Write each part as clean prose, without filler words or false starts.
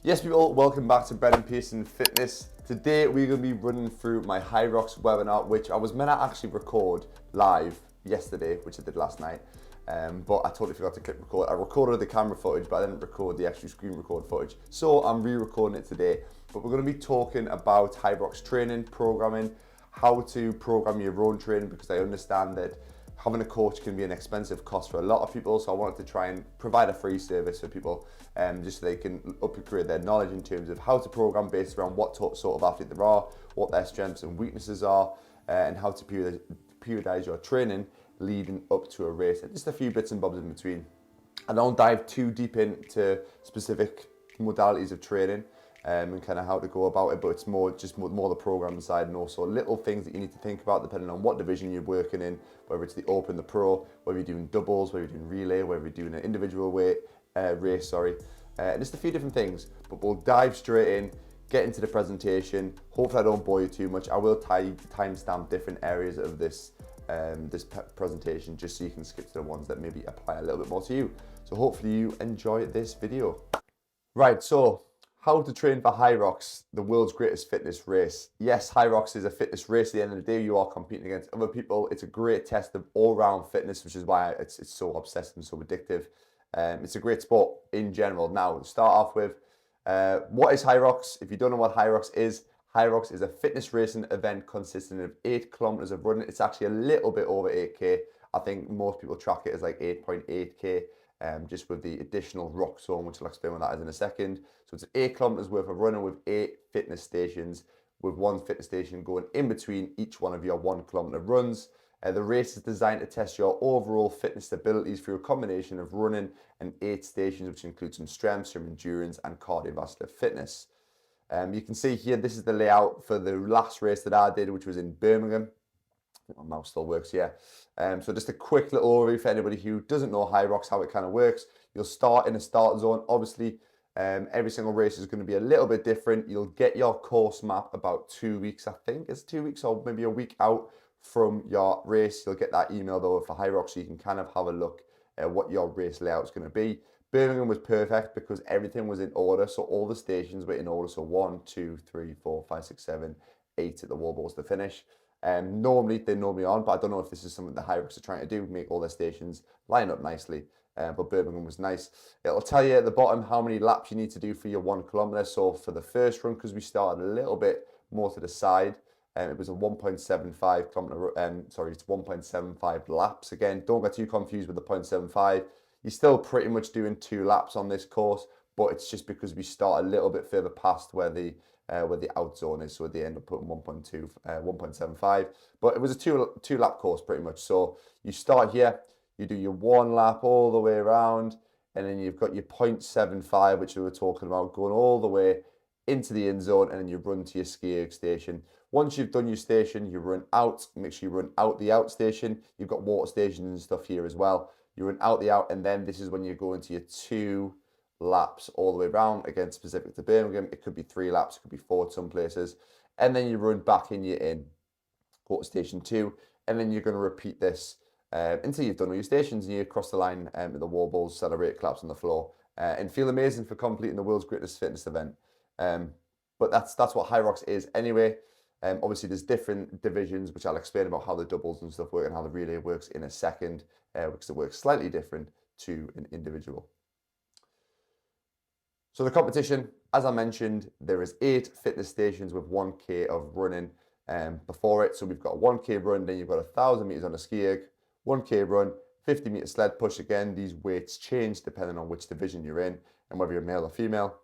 Yes, people, welcome back to Brendan Pearson Fitness. Today we're going to be running through my Hyrox webinar, which I was meant to actually record live yesterday, which I did last night, but I totally forgot to click record. I recorded the camera footage, but I didn't record the actual screen record footage. So I'm re-recording it today, but we're going to be talking about Hyrox training, programming, how to program your own training, because I understand that having a coach can be an expensive cost for a lot of people, so I wanted to try and provide a free service for people just so they can upgrade their knowledge in terms of how to program based around what sort of athlete they are, what their strengths and weaknesses are, and how to periodize your training leading up to a race, and just a few bits and bobs in between. I don't dive too deep into specific modalities of training and kind of how to go about it, but it's more the programming side, and also little things that you need to think about depending on what division you're working in, whether it's the open, the pro, whether you're doing doubles, whether you're doing relay, whether you're doing an individual race, and just a few different things. But we'll dive straight in, get into the presentation. Hopefully I don't bore you too much. I will timestamp different areas of this presentation just so you can skip to the ones that maybe apply a little bit more to you. So hopefully you enjoy this video. Right, so how to train for Hyrox, the world's greatest fitness race. Yes, Hyrox is a fitness race. At the end of the day, you are competing against other people. It's a great test of all-round fitness, which is why it's so obsessed and so addictive. It's a great sport in general. Now, to start off with, what is Hyrox? If you don't know what Hyrox is a fitness racing event consisting of 8 kilometers of running. It's actually a little bit over 8K. I think most people track it as like 8.8K. Just with the additional rock zone, which I'll explain what that is in a second. So it's 8 kilometers worth of running with 8 fitness stations, with 1 fitness station going in between each one of your 1 kilometer runs. The race is designed to test your overall fitness abilities through a combination of running and 8 stations, which include some strength, some endurance, and cardiovascular fitness. You can see here, this is the layout for the last race that I did, which was in Birmingham. My mouse still works, yeah. So just a quick little overview for anybody who doesn't know Hyrox, how it kind of works. You'll start in a start zone. Obviously, every single race is going to be a little bit different. You'll get your course map about 2 weeks, I think it's 2 weeks or maybe a week out from your race. You'll get that emailed over for Hyrox, so you can kind of have a look at what your race layout is going to be. Birmingham was perfect because everything was in order, so all the stations were in order. So 1, 2, 3, 4, 5, 6, 7, 8 at the wall balls to finish. Normally they normally aren't, but I don't know if this is something the Hyrox are trying to do, make all their stations line up nicely. But Birmingham was nice. It'll tell you at the bottom how many laps you need to do for your 1 kilometer. So for the first run, because we started a little bit more to the side, it was a 1.75 kilometer. It's 1.75 laps. Again, don't get too confused with the 0.75. You're still pretty much doing 2 laps on this course, but it's just because we start a little bit further past where the out zone is, so they end up putting 1.75. But it was a two lap course pretty much. So you start here, you do your 1 lap all the way around, and then you've got your 0.75, which we were talking about, going all the way into the end zone, and then you run to your ski erg station. Once you've done your station, you run out. Make sure you run out the out station. You've got water stations and stuff here as well. You run out the out, and then this is when you go into your 2 laps all the way around. Again, specific to Birmingham, it could be 3 laps, it could be 4 at some places, and then you run back in your go to station 2, and then you're going to repeat this until you've done all your stations and you cross the line with the wall balls, celebrate, collapse on the floor, and feel amazing for completing the world's greatest fitness event. But that's what Hyrox is anyway. Obviously there's different divisions, which I'll explain about how the doubles and stuff work and how the relay works in a second, because it works slightly different to an individual. So the competition, as I mentioned, there is 8 fitness stations with 1K of running before it. So we've got a 1K run, then you've got 1,000 meters on a ski erg, 1K run, 50 meter sled push. Again, these weights change depending on which division you're in and whether you're male or female.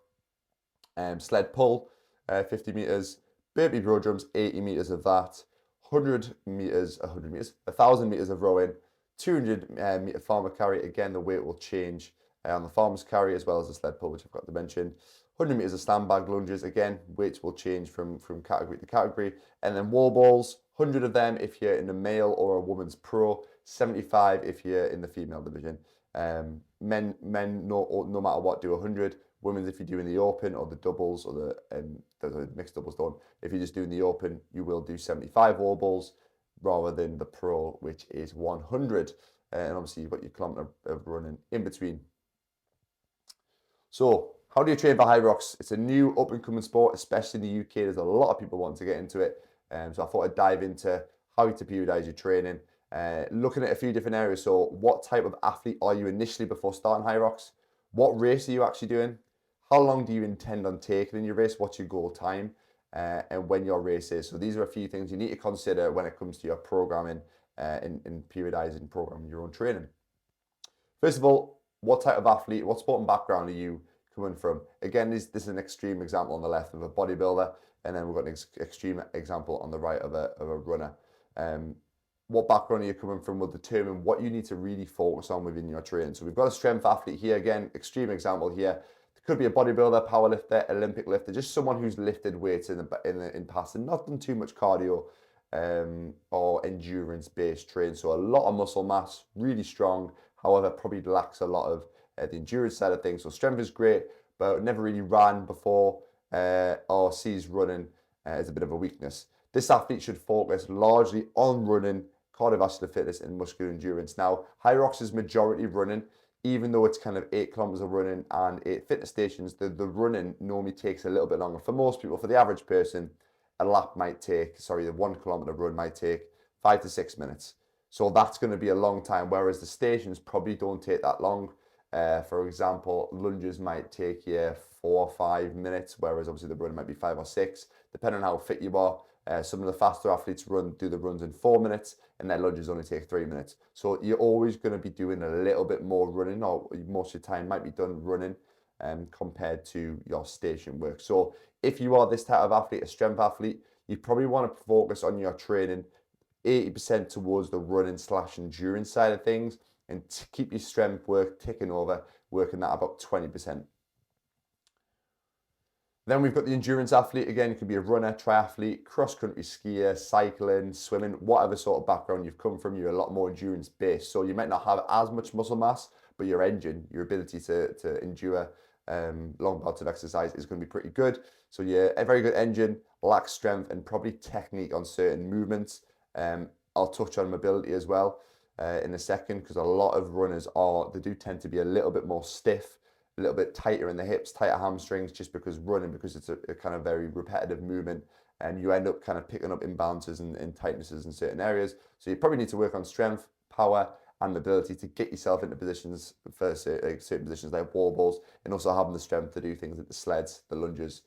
Sled pull, 50 meters, burpee bro drums, 80 meters of that, 100 meters, 1,000 meters of rowing, 200 meter farmer carry. Again, the weight will change on the farmer's carry as well as the sled pull, which I've got to mention. 100 meters of sandbag lunges. Again, weights will change from category to category. And then wall balls, 100 of them if you're in the male or a woman's pro, 75 if you're in the female division. Men no matter what, do 100. Women's, if you're doing the open or the doubles or the mixed doubles done, if you're just doing the open, you will do 75 wall balls rather than the pro, which is 100. And obviously you've got your kilometer of running in between. So How do you train for Hyrox? It's a new up-and-coming sport, especially in the UK. There's a lot of people wanting to get into it. So I thought I'd dive into how to periodise your training, looking at a few different areas. So what type of athlete are you initially before starting Hyrox? What race are you actually doing? How long do you intend on taking in your race? What's your goal time? And when your race is. So these are a few things you need to consider when it comes to your programming in periodising, programming your own training. First of all, what type of athlete, what sport and background are you coming from? Again, this is an extreme example on the left of a bodybuilder, and then we've got an extreme example on the right of a runner. What background are you coming from will determine what you need to really focus on within your training. So we've got a strength athlete here, again, extreme example here. It could be a bodybuilder, powerlifter, Olympic lifter, just someone who's lifted weights in past and not done too much cardio or endurance-based training. So a lot of muscle mass, really strong. However, probably lacks a lot of the endurance side of things. So strength is great, but never really ran before or sees running as a bit of a weakness. This athlete should focus largely on running, cardiovascular fitness, and muscular endurance. Now, Hyrox is majority running, even though it's kind of 8 kilometers of running and 8 fitness stations. The running normally takes a little bit longer. For most people, for the average person, the 1 kilometer run might take 5 to 6 minutes. So that's going to be a long time, whereas the stations probably don't take that long. For example, lunges might take you 4 or 5 minutes, whereas obviously the run might be 5 or 6, depending on how fit you are. Some of the faster athletes do the runs in 4 minutes, and their lunges only take 3 minutes. So you're always going to be doing a little bit more running, or most of your time might be done running compared to your station work. So if you are this type of athlete, a strength athlete, you probably want to focus on your training 80% towards the running / endurance side of things, and keep your strength work ticking over, working that about 20%. Then we've got the endurance athlete. Again, it could be a runner, triathlete, cross-country skier, cycling, swimming, whatever sort of background you've come from, you're a lot more endurance-based. So you might not have as much muscle mass, but your engine, your ability to endure long bouts of exercise is going to be pretty good. So yeah, a very good engine, lacks strength, and probably technique on certain movements. I'll touch on mobility as well in a second, because a lot of runners they do tend to be a little bit more stiff, a little bit tighter in the hips, tighter hamstrings, just because it's a kind of very repetitive movement, and you end up kind of picking up imbalances and tightnesses in certain areas. So you probably need to work on strength, power, and mobility to get yourself into positions for certain positions like wall balls, and also having the strength to do things like the sleds, the lunges,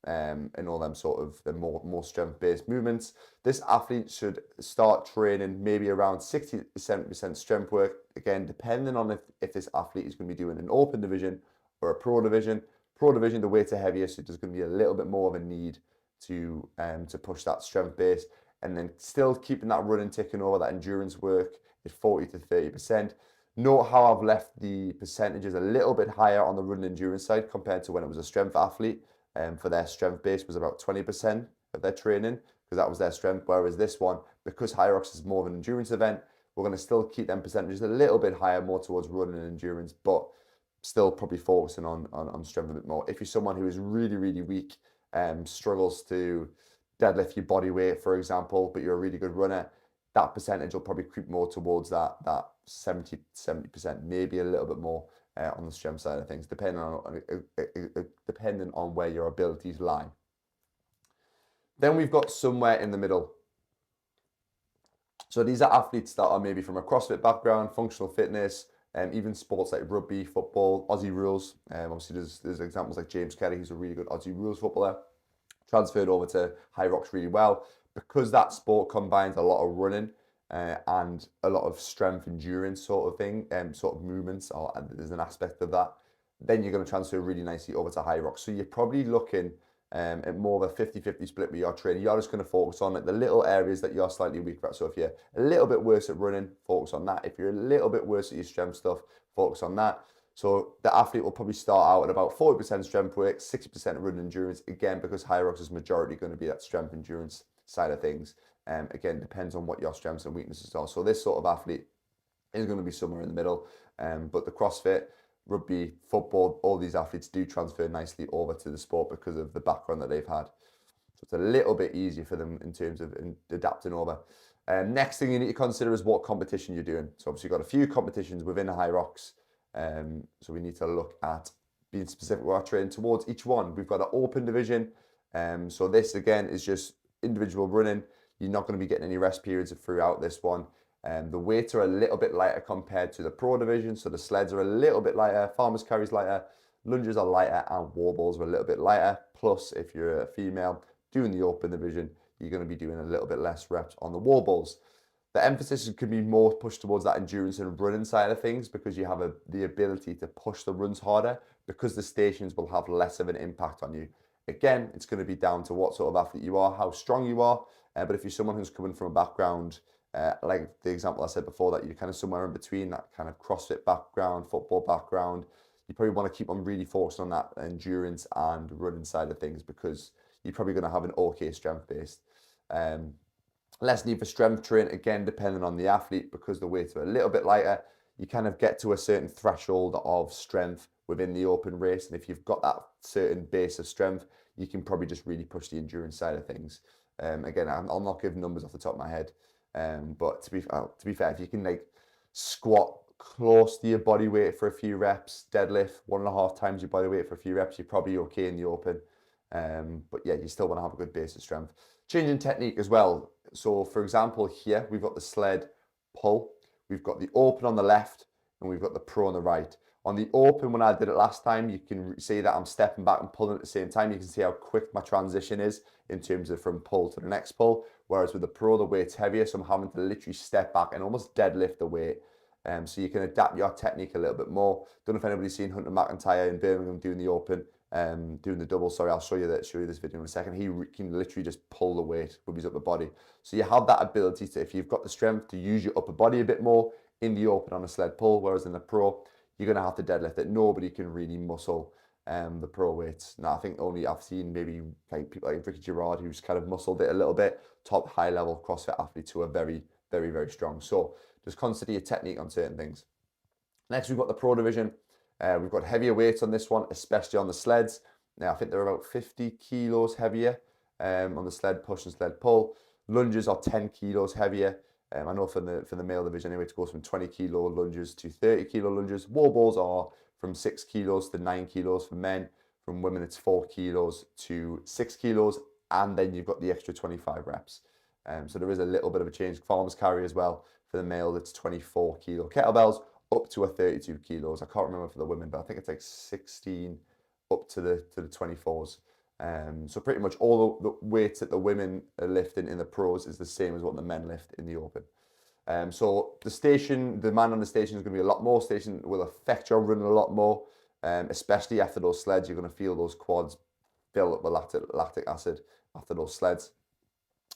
and all them sort of the more strength-based movements. This athlete should start training maybe around 60 to 70% strength work, again, depending on if this athlete is going to be doing an open division or a pro division. Pro division, the weights are heavier, so there's going to be a little bit more of a need to push that strength base, and then still keeping that running ticking over, that endurance work is 40 to 30%. Note how I've left the percentages a little bit higher on the running endurance side compared to when it was a strength athlete. For their strength base was about 20% of their training, because that was their strength. Whereas this one, because Hyrox is more of an endurance event, we're going to still keep them percentages a little bit higher, more towards running and endurance, but still probably focusing on strength a bit more. If you're someone who is really, really weak, struggles to deadlift your body weight, for example, but you're a really good runner, that percentage will probably creep more towards that 70%, maybe a little bit more on the strength side of things, depending on where your abilities lie. Then we've got somewhere in the middle. So these are athletes that are maybe from a CrossFit background, functional fitness, even sports like rugby, football, Aussie rules. Obviously, there's examples like James Kelly, who's a really good Aussie rules footballer, transferred over to Hyrox really well, because that sport combines a lot of running and a lot of strength endurance sort of thing, sort of movements, or there's an aspect of that. Then you're going to transfer really nicely over to Hyrox. So you're probably looking at more of a 50-50 split with your training. You're just going to focus on the little areas that you're slightly weaker at. So if you're a little bit worse at running, focus on that. If you're a little bit worse at your strength stuff, focus on that. So the athlete will probably start out at about 40% strength work, 60% running endurance, again, because Hyrox is majority going to be that strength endurance side of things. Again, depends on what your strengths and weaknesses are. So this sort of athlete is going to be somewhere in the middle. But the CrossFit, rugby, football, all these athletes do transfer nicely over to the sport because of the background that they've had. So it's a little bit easier for them in terms of adapting over. Next thing you need to consider is what competition you're doing. So obviously you've got a few competitions within Hyrox. So we need to look at being specific with our training towards each one. We've got an open division. So this again is just individual running. You're not going to be getting any rest periods throughout this one. The weights are a little bit lighter compared to the pro division. So the sleds are a little bit lighter, farmers carries lighter, lunges are lighter, and wall balls are a little bit lighter. Plus, if you're a female doing the open division, you're going to be doing a little bit less reps on the wall balls. The emphasis could be more pushed towards that endurance and running side of things because you have the ability to push the runs harder because the stations will have less of an impact on you. Again, it's going to be down to what sort of athlete you are, how strong you are. But if you're someone who's coming from a background, like the example I said before, that you're kind of somewhere in between, that kind of CrossFit background, football background, you probably want to keep on really focused on that endurance and running side of things because you're probably going to have an okay strength base. Less need for strength training, again, depending on the athlete, because the weights are a little bit lighter. You kind of get to a certain threshold of strength within the open race. And if you've got that certain base of strength, you can probably just really push the endurance side of things. Again, I'll not give numbers off the top of my head. But to be fair, if you can like squat close to your body weight for a few reps, deadlift 1.5 times your body weight for a few reps, you're probably okay in the open. But yeah, you still want to have a good base of strength. Changing technique as well. So for example, here we've got the sled pull, we've got the open on the left, and we've got the pro on the right. On the open, when I did it last time, you can see that I'm stepping back and pulling at the same time. You can see how quick my transition is in terms of from pull to the next pull. Whereas with the pro, the weight's heavier, so I'm having to literally step back and almost deadlift the weight. So you can adapt your technique a little bit more. Don't know if anybody's seen Hunter McIntyre in Birmingham doing the open. Doing the double. Sorry, I'll show you this video in a second. He can literally just pull the weight with his upper body. So you have that ability to, if you've got the strength, to use your upper body a bit more in the open on a sled pull, whereas in the pro, you're going to have to deadlift it. Nobody can really muscle the pro weights. Now, I think only I've seen maybe like people like Ricky Gerard, who's kind of muscled it a little bit, top high level CrossFit athletes who are very, very, very strong. So just consider your technique on certain things. Next, we've got the pro division. We've got heavier weights on this one, especially on the sleds. Now, I think they're about 50 kilos heavier on the sled push and sled pull. Lunges are 10 kilos heavier. I know for the male division, anyway, it goes from 20 kilo lunges to 30 kilo lunges. Wall balls are from 6 kilos to 9 kilos for men. From women, it's 4 kilos to 6 kilos. And then you've got the extra 25 reps. So there is a little bit of a change. Farmers carry as well. For the male, it's 24 kilo kettlebells up to a 32 kilos. I can't remember for the women, but I think it's like 16 up to the 24s. So pretty much all the weights that the women are lifting in the pros is the same as what the men lift in the open. So the man on the station is going to be a lot more. Station will affect your running a lot more, especially after those sleds. You're going to feel those quads fill up with lactic acid after those sleds.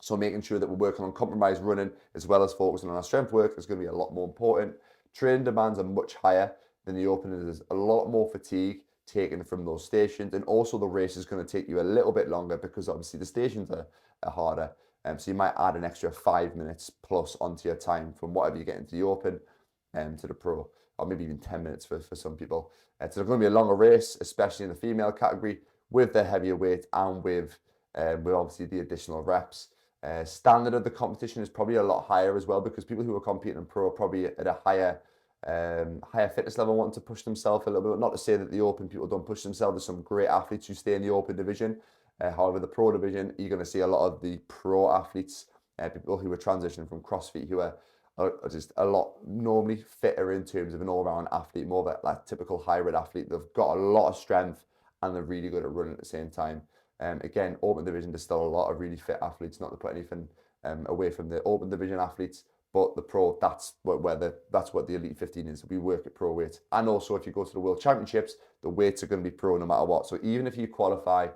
So making sure that we're working on compromised running as well as focusing on our strength work is going to be a lot more important. Training demands are much higher than the open. There's a lot more fatigue taken from those stations, and also the race is going to take you a little bit longer because obviously the stations are harder. So you might add an extra 5 minutes plus onto your time from whatever you get into the open to the pro, or maybe even 10 minutes for some people. So there's going to be a longer race, especially in the female category, with the heavier weight and with obviously the additional reps. Standard of the competition is probably a lot higher as well because people who are competing in pro are probably at a higher fitness level, wanting to push themselves a little bit. Not to say that the open people don't push themselves. There's some great athletes who stay in the open division. However, the pro division, you're going to see a lot of the pro athletes, people who are transitioning from CrossFit, who are just a lot normally fitter in terms of an all-round athlete, more of that typical hybrid athlete. They've got a lot of strength and they're really good at running at the same time. Again, open division, there's still a lot of really fit athletes, not to put anything away from the open division athletes, but the pro, that's what the Elite 15 is. We work at pro weights. And also, if you go to the World Championships, the weights are going to be pro no matter what. So even if you qualify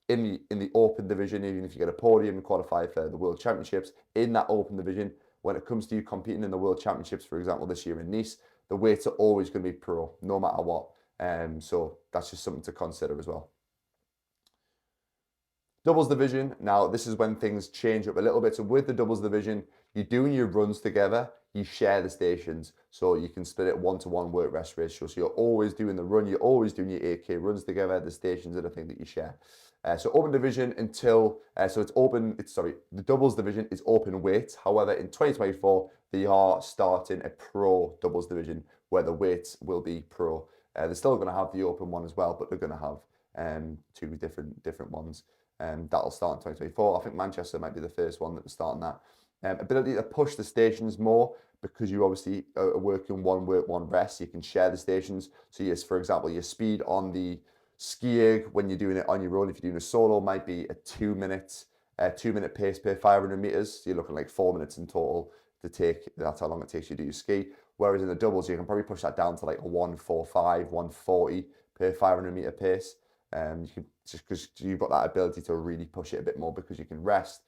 in the open division, even if you get a podium and qualify for the World Championships, in that open division, when it comes to you competing in the World Championships, for example, this year in Nice, the weights are always going to be pro, no matter what. So that's just something to consider as well. Doubles division, now this is when things change up a little bit. So with the doubles division, you're doing your runs together, you share the stations. So you can split it 1-to-1 work rest ratio. So you're always doing the run, you're always doing your 8K runs together. The stations are the thing that you share. So open division the doubles division is open weights. However, in 2024, they are starting a pro doubles division where the weights will be pro. They're still going to have the open one as well, but they're going to have two different ones. That'll start in 2024. I think Manchester might be the first one that we're starting that. Ability to push the stations more, because you obviously are working one work, one rest. You can share the stations. So yes, for example, your speed on the skiing when you're doing it on your own, if you're doing a solo, might be a 2 minute pace per 500 meters. So you're looking like 4 minutes in total to take. That's how long it takes you to do your ski. Whereas in the doubles, you can probably push that down to like a 145, 140 per 500 meter pace. You can, just because you've got that ability to really push it a bit more because you can rest.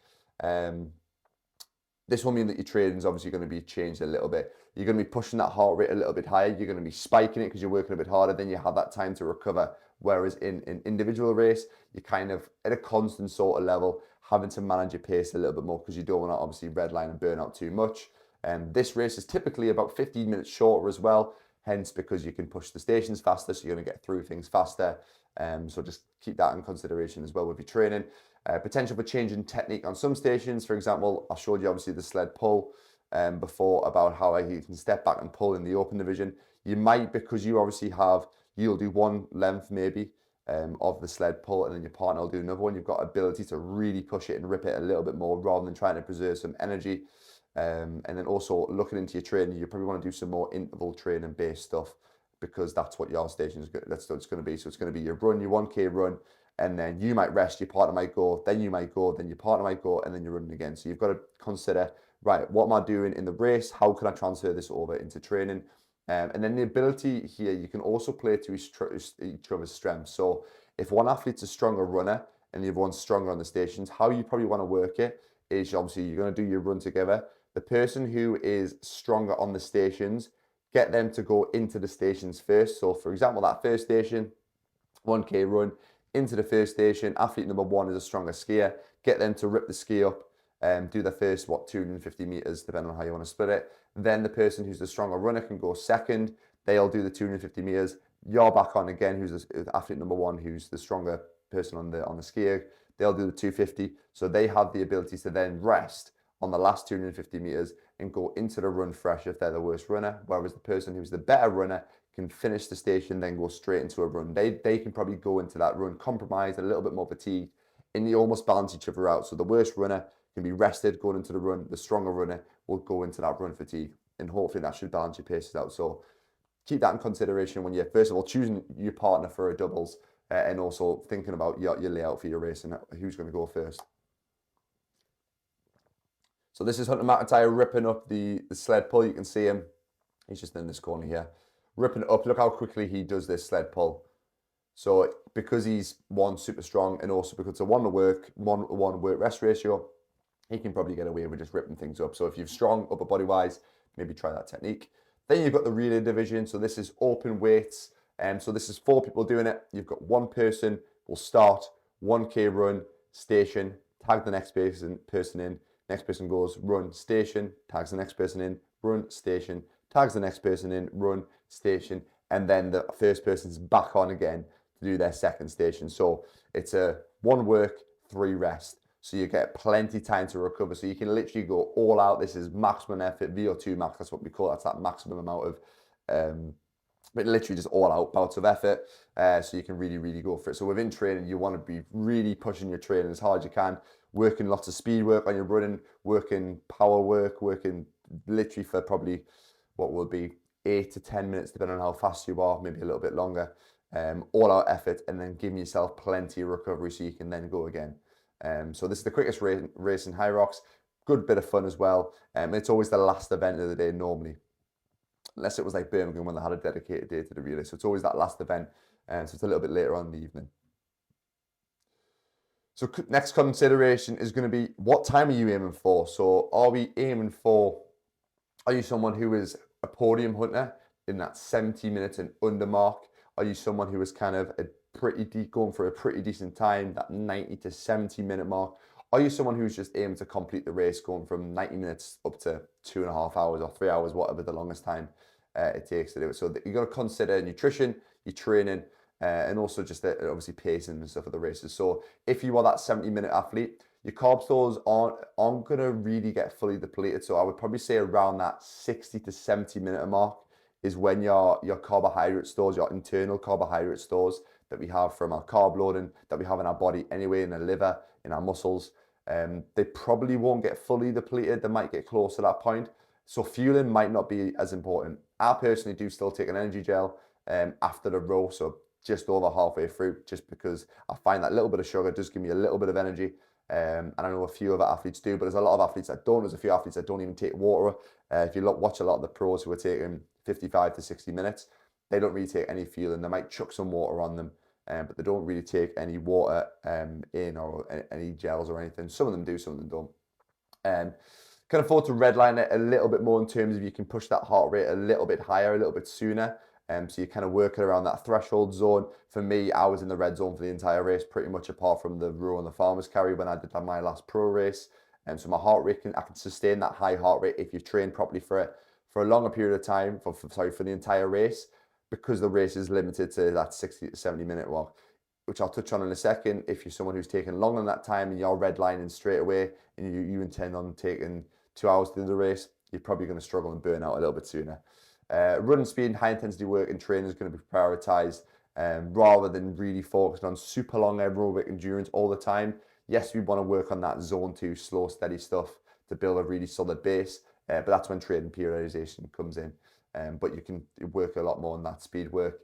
This will mean that your training is obviously going to be changed a little bit. You're going to be pushing that heart rate a little bit higher. You're going to be spiking it because you're working a bit harder. Then you have that time to recover. Whereas in an individual race, you're kind of at a constant sort of level, having to manage your pace a little bit more because you don't want to obviously redline and burn out too much. This race is typically about 15 minutes shorter as well, hence because you can push the stations faster, so you're going to get through things faster. So just keep that in consideration as well with your training. Potential for changing technique on some stations. For example, I showed you obviously the sled pull before about how you can step back and pull in the open division. You might, because you obviously you'll do one length maybe of the sled pull, and then your partner will do another one. You've got ability to really push it and rip it a little bit more rather than trying to preserve some energy. And then also looking into your training, you probably want to do some more interval training based stuff, because that's what your station is. That's what it's going to be. So it's going to be your run, your 1K run, and then you might rest, your partner might go, then you might go, then your partner might go, and then you're running again. So you've got to consider, right, what am I doing in the race? How can I transfer this over into training? And then the ability here, you can also play to each other's strengths. So if one athlete's a stronger runner and the other one's stronger on the stations, how you probably want to work it is obviously you're going to do your run together. The person who is stronger on the stations, get them to go into the stations first. So for example, that first station, 1K run, into the first station, athlete number one is a stronger skier, get them to rip the ski up, do the first, 250 meters, depending on how you want to split it. Then the person who's the stronger runner can go second, they'll do the 250 meters, you're back on again, who's the athlete number one, who's the stronger person on the skier, they'll do the 250, so they have the ability to then rest on the last 250 meters and go into the run fresh if they're the worst runner, whereas the person who's the better runner can finish the station, then go straight into a run. They can probably go into that run compromised, a little bit more fatigued, and you almost balance each other out. So the worst runner can be rested going into the run, the stronger runner will go into that run fatigue, and hopefully that should balance your paces out. So keep that in consideration when you're, first of all, choosing your partner for a doubles, and also thinking about your layout for your race and who's going to go first. So this is Hunter McIntyre ripping up the sled pull. You can see him. He's just in this corner here. Ripping it up. Look how quickly he does this sled pull. So because he's one, super strong, and also because it's a one work rest ratio, he can probably get away with just ripping things up. So if you're strong upper body wise, maybe try that technique. Then you've got the relay division. So this is open weights. So this is 4 people doing it. You've got one person will start 1K run, station, tag the next person in. Next person goes, run, station, tags the next person in, run, station, tags the next person in, run, station, and then the first person's back on again to do their second station. So it's a 1 work, 3 rest. So you get plenty time to recover. So you can literally go all out. This is maximum effort, VO2 max, that's what we call it. That's that maximum amount of, but literally just all out bouts of effort. So you can really, really go for it. So within training, you want to be really pushing your training as hard as you can, working lots of speed work on your running, working power work, working literally for probably what will be 8 to 10 minutes, depending on how fast you are, maybe a little bit longer. All out effort, and then giving yourself plenty of recovery so you can then go again. So this is the quickest race in Hyrox. Good bit of fun as well. It's always the last event of the day normally, unless it was like Birmingham when they had a dedicated day to the relay. So it's always that last event, so it's a little bit later on in the evening. So next consideration is going to be, what time are you aiming for? So are you someone who is a podium hunter in that 70 minutes and under mark? Are you someone who is kind of going for a pretty decent time, that 90 to 70 minute mark? Are you someone who's just aiming to complete the race, going from 90 minutes up to 2.5 hours or 3 hours, whatever the longest time it takes to do it? So you've got to consider nutrition, your training, and also just obviously pacing and stuff of the races. So if you are that 70-minute athlete, your carb stores aren't going to really get fully depleted. So I would probably say around that 60 to 70 minute mark is when your carbohydrate stores, your internal carbohydrate stores that we have from our carb loading, that we have in our body anyway, in the liver, in our muscles, they probably won't get fully depleted. They might get close to that point. So fueling might not be as important. I personally do still take an energy gel after the row, so just over halfway through, just because I find that little bit of sugar does give me a little bit of energy. And I know a few other athletes do, but there's a lot of athletes that don't. There's a few athletes that don't even take water. If you watch a lot of the pros who are taking 55 to 60 minutes, they don't really take any fueling. They might chuck some water on them, but they don't really take any water in, or any gels or anything. Some of them do, some of them don't. Can afford to redline it a little bit more in terms of you can push that heart rate a little bit higher, a little bit sooner. So you're kind of working around that threshold zone. For me, I was in the red zone for the entire race, pretty much apart from the row and the farmer's carry when I did my last pro race. So my heart rate, I can sustain that high heart rate if you've trained properly for it for a longer period of time, for the entire race, because the race is limited to that 60 to 70 minute walk, which I'll touch on in a second. If you're someone who's taken longer than that time and you're redlining straight away and you intend on taking 2 hours to do the race, you're probably going to struggle and burn out a little bit sooner. Running speed and high intensity work and training is going to be prioritized rather than really focusing on super long aerobic endurance all the time. Yes, we want to work on that zone 2 slow, steady stuff to build a really solid base, but that's when training periodization comes in. But you can work a lot more on that speed work.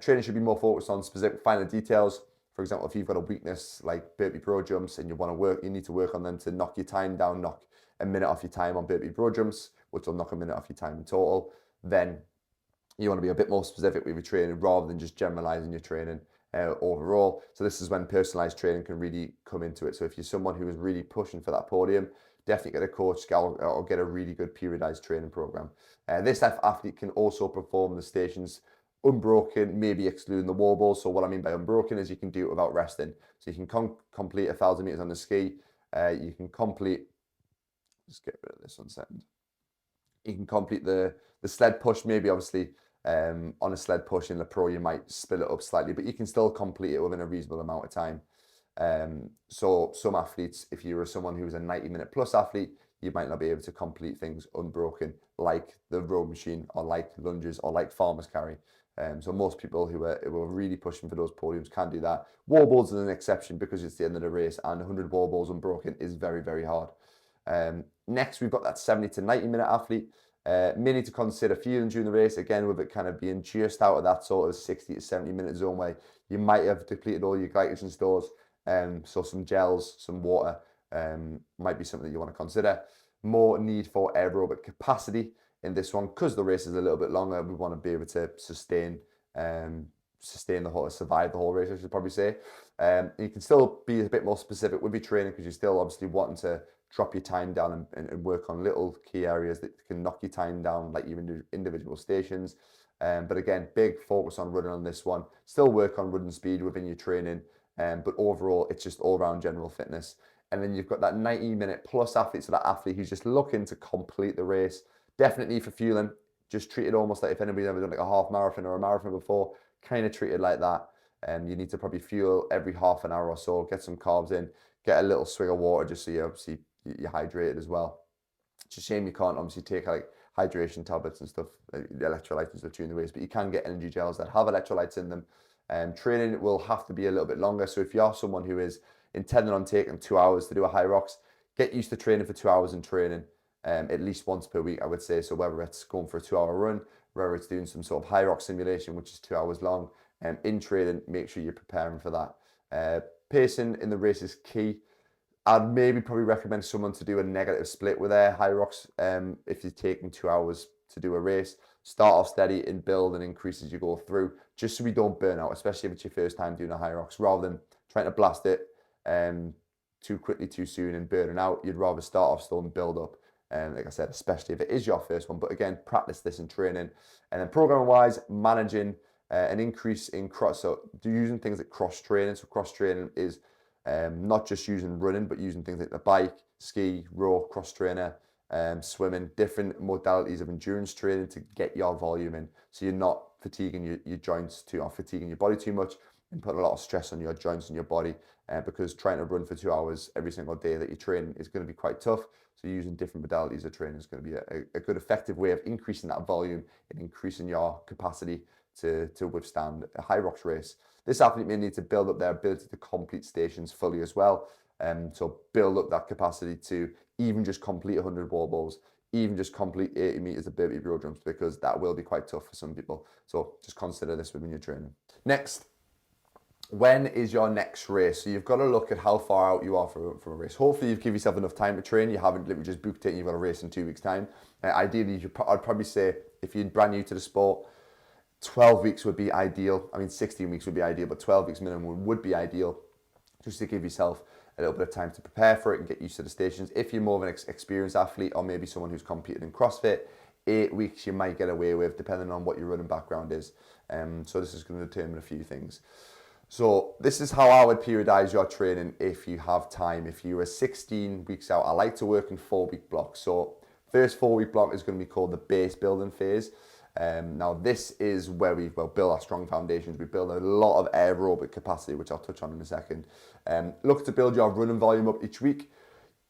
Training should be more focused on specific finer details. For example, if you've got a weakness like burpee bro jumps and you need to work on them to knock your time down, knock a minute off your time on burpee bro jumps, which will knock a minute off your time in total, then you want to be a bit more specific with your training rather than just generalizing your training overall. So this is when personalized training can really come into it. So if you're someone who is really pushing for that podium, definitely get a coach or get a really good periodized training program. This athlete can also perform the stations unbroken, maybe excluding the wall balls. So what I mean by unbroken is you can do it without resting. So you can complete 1,000 meters on the ski. You can complete, just get rid of this 1 second. You can complete the sled push, maybe obviously on a sled push in the pro, you might split it up slightly, but you can still complete it within a reasonable amount of time. So some athletes, if you were someone who's a 90-minute plus athlete, you might not be able to complete things unbroken, like the row machine or like lunges or like farmer's carry. So most people who are really pushing for those podiums can do that. Wall balls is an exception because it's the end of the race, and 100 wall balls unbroken is very, very hard. Next, we've got that 70 to 90-minute athlete. May need to consider fueling during the race, again, with it kind of being just out of that sort of 60 to 70-minute zone where you might have depleted all your glycogen stores. So some gels, some water might be something that you want to consider. More need for aerobic capacity in this one because the race is a little bit longer. We want to be able to sustain survive the whole race, I should probably say. You can still be a bit more specific with your training because you're still obviously wanting to drop your time down and work on little key areas that can knock your time down, like your individual stations. But again, big focus on running on this one. Still work on running speed within your training, but overall, it's just all-round general fitness. And then you've got that 90-minute plus athlete, so that athlete who's just looking to complete the race. Definitely for fueling, just treat it almost like if anybody's ever done like a half marathon or a marathon before, kind of treat it like that. You need to probably fuel every half an hour or so, get some carbs in, get a little swig of water just so you're hydrated as well. It's a shame you can't obviously take like hydration tablets and stuff, electrolytes and stuff during the race, but you can get energy gels that have electrolytes in them. Training will have to be a little bit longer. So if you are someone who is intending on taking 2 hours to do a Hyrox, get used to training for 2 hours in training at least once per week, I would say. So whether it's going for a 2 hour run, whether it's doing some sort of Hyrox simulation, which is 2 hours long, in training, make sure you're preparing for that. Pacing in the race is key. I'd maybe probably recommend someone to do a negative split with their Hyrox if you're taking 2 hours to do a race. Start off steady and build and increase as you go through, just so we don't burn out, especially if it's your first time doing a Hyrox. Rather than trying to blast it too quickly, too soon and burning out, you'd rather start off slow and build up. Like I said, especially if it is your first one. But again, practice this in training. And then programming-wise, managing an increase in cross. So using things like cross-training. So cross-training is not just using running, but using things like the bike, ski, row, cross-trainer, swimming, different modalities of endurance training to get your volume in. So you're not fatiguing your joints or fatiguing your body too much. and putting a lot of stress on your joints and your body, because trying to run for 2 hours every single day that you train is going to be quite tough. So using different modalities of training is going to be a good effective way of increasing that volume and increasing your capacity to withstand a Hyrox race. This athlete may need to build up their ability to complete stations fully as well. So build up that capacity to even just complete 100 wall balls, even just complete 80 meters of burpee row jumps, because that will be quite tough for some people. So just consider this when you're training. Next, when is your next race? So you've got to look at how far out you are from a race. Hopefully you've given yourself enough time to train. You haven't literally just booked it and you've got a race in 2 weeks' time. Ideally, I'd probably say if you're brand new to the sport, 12 weeks would be ideal. I mean, 16 weeks would be ideal, but 12 weeks minimum would be ideal, just to give yourself a little bit of time to prepare for it and get used to the stations. If you're more of an experienced athlete, or maybe someone who's competed in CrossFit, 8 weeks you might get away with, depending on what your running background is. So this is going to determine a few things. So this is how I would periodize your training if you have time. If you are 16 weeks out, I like to work in 4-week blocks. So first 4-week block is going to be called the base building phase. Now this is where we build our strong foundations. We build a lot of aerobic capacity, which I'll touch on in a second. Look to build your running volume up each week.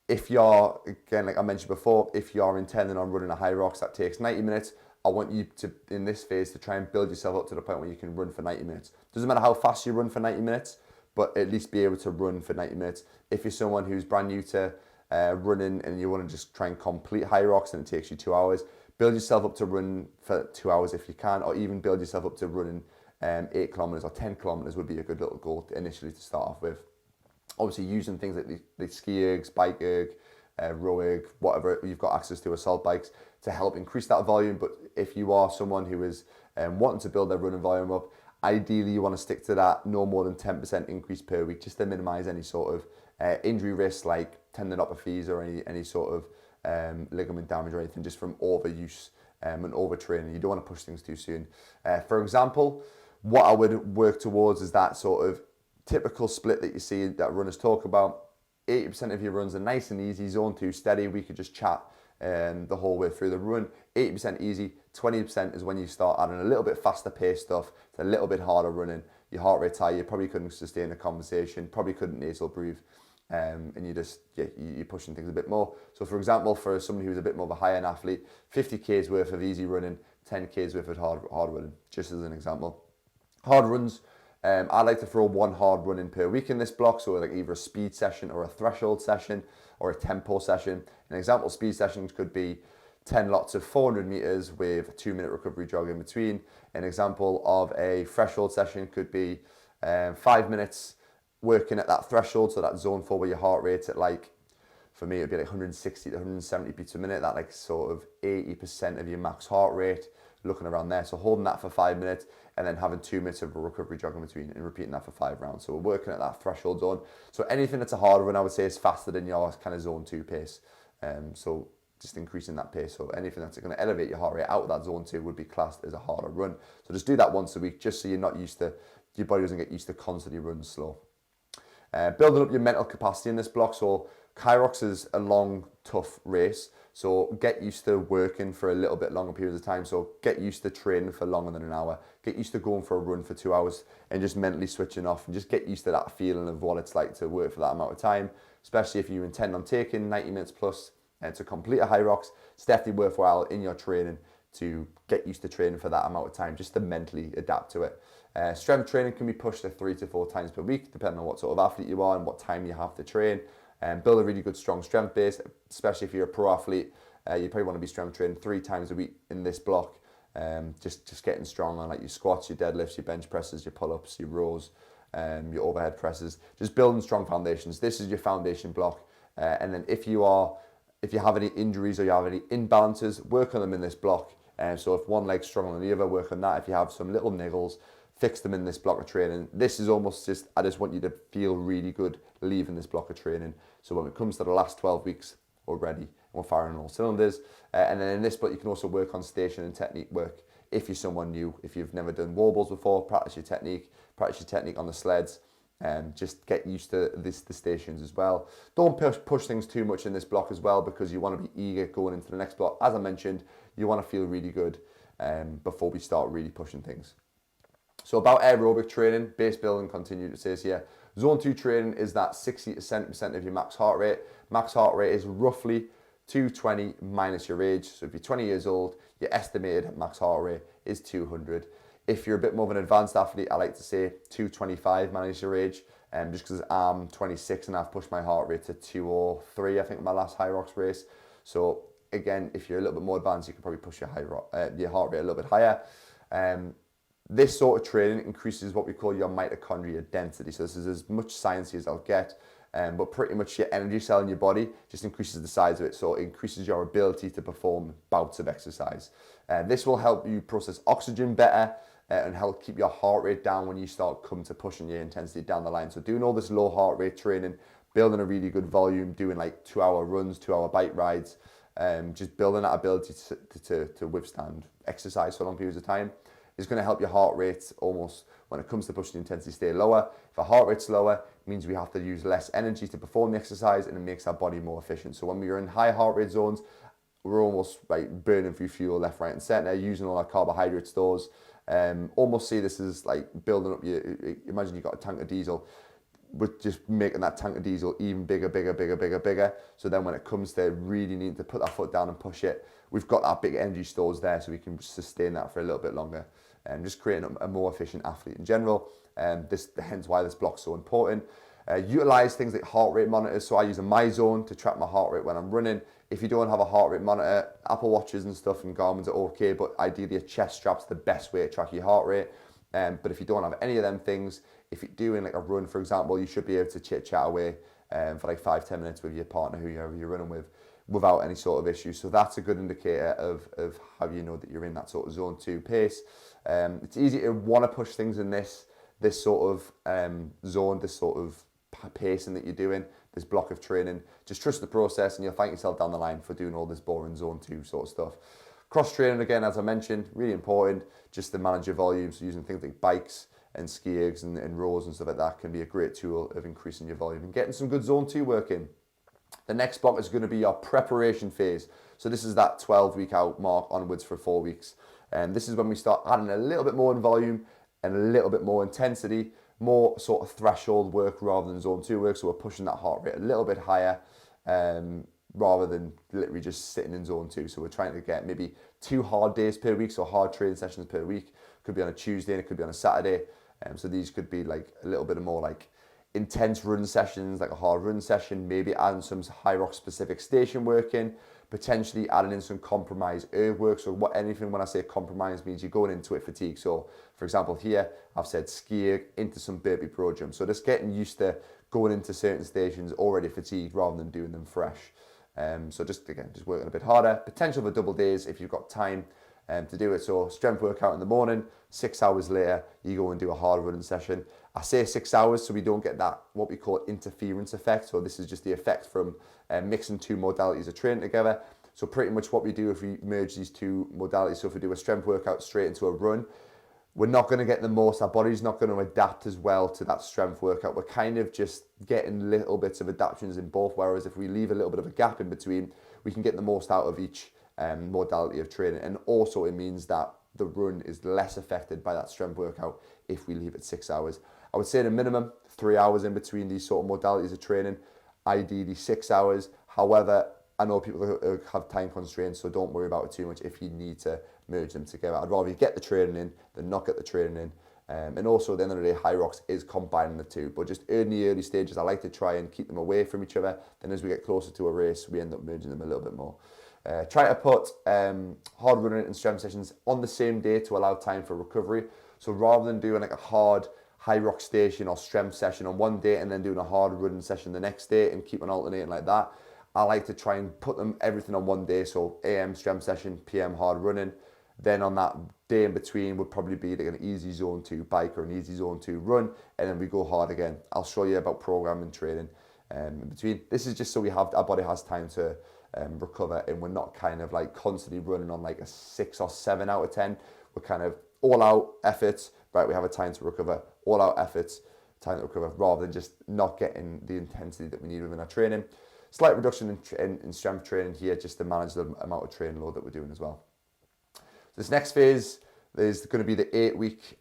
If you're, again, like I mentioned before, if you're intending on running a Hyrox that takes 90 minutes, I want you to, in this phase, to try and build yourself up to the point where you can run for 90 minutes. Doesn't matter how fast you run for 90 minutes, but at least be able to run for 90 minutes. If you're someone who's brand new to running and you want to just try and complete Hyrox and it takes you 2 hours, build yourself up to run for 2 hours if you can, or even build yourself up to running 8 kilometers or 10 kilometers would be a good little goal initially to start off with. Obviously using things like the ski ergs, bike erg, row erg, whatever you've got access to, assault bikes, to help increase that volume. But if you are someone who is wanting to build their running volume up, ideally you want to stick to that no more than 10% increase per week, just to minimize any sort of injury risks like tendinopathies or any sort of ligament damage or anything just from overuse and overtraining. You don't want to push things too soon. For example, what I would work towards is that sort of typical split that you see that runners talk about. 80% of your runs are nice and easy, zone 2 steady. We could just chat the whole way through the run. 80% easy, 20% is when you start adding a little bit faster pace stuff. It's a little bit harder running. Your heart rate's high, you probably couldn't sustain a conversation, probably couldn't nasal breathe, and you're pushing things a bit more. So for example, for somebody who's a bit more of a high-end athlete, 50k's worth of easy running, 10k's worth of hard running, just as an example. Hard runs, I like to throw one hard run in per week in this block, so like either a speed session or a threshold session or a tempo session. An example speed sessions could be 10 lots of 400 meters with a 2-minute recovery jog in between. An example of a threshold session could be 5 minutes working at that threshold, so that zone 4 where your heart rate's at, like, for me it'd be like 160 to 170 beats a minute, that like sort of 80% of your max heart rate, looking around there. So holding that for 5 minutes and then having 2 minutes of a recovery jog in between and repeating that for 5 rounds. So we're working at that threshold zone. So anything that's a hard run, I would say, is faster than your kind of zone 2 pace. So just increasing that pace. So anything that's going to elevate your heart rate out of that zone 2 would be classed as a harder run. So just do that once a week, just so you're not used to, your body doesn't get used to constantly running slow. Building up your mental capacity in this block. So Hyrox is a long, tough race. So get used to working for a little bit longer periods of time. So get used to training for longer than an hour. Get used to going for a run for 2 hours and just mentally switching off and just get used to that feeling of what it's like to work for that amount of time, especially if you intend on taking 90 minutes plus and to complete a Hyrox. It's definitely worthwhile in your training to get used to training for that amount of time, just to mentally adapt to it. Strength training can be pushed to 3 to 4 times per week, depending on what sort of athlete you are and what time you have to train. Build a really good, strong strength base, especially if you're a pro athlete. You probably want to be strength training 3 times a week in this block. Just getting strong on like your squats, your deadlifts, your bench presses, your pull-ups, your rows, your overhead presses. Just building strong foundations. This is your foundation block. And then if you have any injuries or you have any imbalances, work on them in this block. So if one leg's stronger than the other, work on that. If you have some little niggles, fix them in this block of training. This is almost just, I just want you to feel really good leaving this block of training. So when it comes to the last 12 weeks, we're ready and we're firing on all cylinders. And then in this block, you can also work on station and technique work. If you're someone new, if you've never done wall balls before, practice your technique on the sleds. Just get used to the stations as well. Don't push things too much in this block as well, because you want to be eager going into the next block. As I mentioned, you want to feel really good before we start really pushing things. So about aerobic training, base building, continue to say here. Zone 2 training is that 60 to 70% of your max heart rate. Max heart rate is roughly 220 minus your age. So if you're 20 years old, your estimated max heart rate is 200. If you're a bit more of an advanced athlete, I like to say 225 minus your age. Just because I'm 26 and I've pushed my heart rate to 203, I think, my last Hyrox race. So again, if you're a little bit more advanced, you can probably push your heart rate a little bit higher. This sort of training increases what we call your mitochondria density. So this is as much sciencey as I'll get, but pretty much your energy cell in your body just increases the size of it. So it increases your ability to perform bouts of exercise. This will help you process oxygen better and help keep your heart rate down when you start come to pushing your intensity down the line. So doing all this low heart rate training, building a really good volume, doing like 2-hour runs, 2-hour bike rides, just building that ability to withstand exercise for long periods of time is going to help your heart rate almost, when it comes to pushing the intensity, stay lower. If our heart rate's lower, it means we have to use less energy to perform the exercise, and it makes our body more efficient. So when we are in high heart rate zones, we're almost like burning through fuel left, right and center, using all our carbohydrate stores. Almost see this as like building up imagine you've got a tank of diesel, with just making that tank of diesel even bigger. So then when it comes to really needing to put that foot down and push it, we've got that big energy stores there, so we can sustain that for a little bit longer. And just creating a more efficient athlete in general. Hence why this block's so important. Utilize things like heart rate monitors. So I use a MyZone to track my heart rate when I'm running. If you don't have a heart rate monitor, Apple Watches and stuff and Garmin's are okay, but ideally a chest strap's the best way to track your heart rate. But if you don't have any of them things, if you're doing like a run, for example, you should be able to chit chat away for like 5-10 minutes with your partner, whoever you're running with, without any sort of issue. So that's a good indicator of how you know that you're in that sort of zone 2 pace. It's easy to want to push things in this sort of zone, this sort of pacing that you're doing, this block of training. Just trust the process and you'll thank yourself down the line for doing all this boring zone 2 sort of stuff. Cross training, again, as I mentioned, really important, just to manage your volume. So using things like bikes and ski ergs and rows and stuff like that can be a great tool of increasing your volume and getting some good zone 2 work in. The next block is going to be your preparation phase. So this is that 12-week out mark onwards for 4 weeks. And this is when we start adding a little bit more in volume and a little bit more intensity, more sort of threshold work rather than zone 2 work. So we're pushing that heart rate a little bit higher rather than literally just sitting in zone 2. So we're trying to get maybe 2 hard days per week, so hard training sessions per week. Could be on a Tuesday and it could be on a Saturday. So these could be like a little bit more like intense run sessions, like a hard run session, maybe adding some Hyrox specific station work in, potentially adding in some compromise erg work. So when I say compromise means you're going into it fatigued. So for example here, I've said ski erg into some burpee pro jump. So just getting used to going into certain stations already fatigued rather than doing them fresh. So just working a bit harder. Potential for double days if you've got time to do it. So strength workout in the morning, 6 hours later, you go and do a hard running session. I say 6 hours so we don't get that, what we call interference effect. So this is just the effect from mixing 2 modalities of training together. So pretty much what we do if we merge these 2 modalities, so if we do a strength workout straight into a run, we're not going to get the most, our body's not going to adapt as well to that strength workout. We're kind of just getting little bits of adaptations in both, whereas if we leave a little bit of a gap in between, we can get the most out of each modality of training. And also it means that the run is less affected by that strength workout if we leave it 6 hours. I would say at a minimum 3 hours in between these sort of modalities of training, ideally 6 hours. However, I know people who have time constraints, so don't worry about it too much if you need to merge them together. I'd rather you get the training in than not get the training in. And also at the end of the day, Hyrox is combining the 2, but just in the early stages, I like to try and keep them away from each other. Then as we get closer to a race, we end up merging them a little bit more. Try to put hard running and strength sessions on the same day to allow time for recovery. So rather than doing like a hard Hyrox station or strength session on one day and then doing a hard running session the next day and keep on alternating like that, I like to try and put everything on one day. So AM strength session, PM hard running. Then on that day in between would probably be like an easy zone 2 bike or an easy zone 2 run, and then we go hard again. I'll show you about programming training in between. This is just so our body has time to recover, and we're not kind of like constantly running on like a 6 or 7 out of 10. We're kind of all out efforts, right? We have a time to recover, all out efforts, time to recover, rather than just not getting the intensity that we need within our training. Slight reduction in strength training here just to manage the amount of training load that we're doing as well. This next phase is going to be the 8-week